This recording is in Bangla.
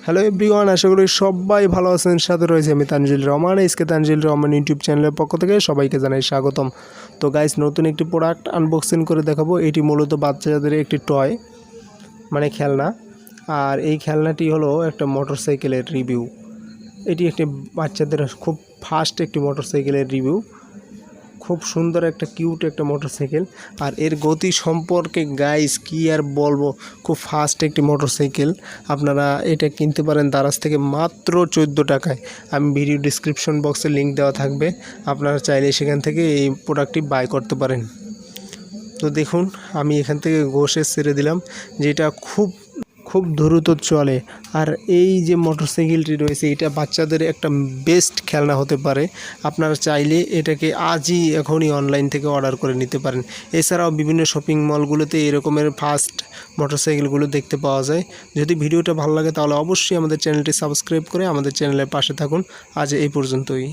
হ্যালো এভরিওয়ান, আশা করি সবাই ভালো আছেন। সাথে রয়েছে আমি তানজিল রহমান। এসকে তানজিল রহমান ইউটিউব চ্যানেলের পক্ষ থেকে সবাইকে জানাই স্বাগতম। তো গাইস, নতুন একটি প্রোডাক্ট আনবক্সিং করে দেখাবো। এটি মূলত বাচ্চাদের একটি টয়, মানে খেলনা। আর এই খেলনাটি হলো একটা মোটরসাইকেলের রিভিউ। এটি একটি বাচ্চাদের খুব ফাস্ট একটি মোটরসাইকেলের রিভিউ। খুব সুন্দর একটা কিউট একটা মোটরসাইকেল। আর এর গতি সম্পর্কে গাইস কি আর বলবো, খুব ফাস্ট একটি মোটরসাইকেল। আপনারা এটা কিনতে পারেন দারাজ থেকে মাত্র 14 টাকায়। আমি ভিডিও ডিসক্রিপশন বক্সে লিংক দেওয়া থাকবে, আপনারা চাইলে সেখান থেকে এই প্রোডাক্টটি বাই করতে পারেন। তো দেখুন, আমি এখান থেকে ঘষে ছেড়ে দিলাম, যেটা খুব দ্রুত চলে। আর এই যে মোটরসাইকেলটি রয়েছে, এটা বাচ্চাদের একটা বেস্ট খেলনা হতে পারে। আপনারা চাইলে এটাকে এখনই অনলাইন থেকে অর্ডার করে নিতে পারেন। এছাড়াও বিভিন্ন শপিং মলগুলোতে এরকমের ফাস্ট মোটরসাইকেলগুলো দেখতে পাওয়া যায়। যদি ভিডিওটা ভালো লাগে তাহলে অবশ্যই আমাদের চ্যানেলটি সাবস্ক্রাইব করে আমাদের চ্যানেলের পাশে থাকুন। আজ এই পর্যন্তই।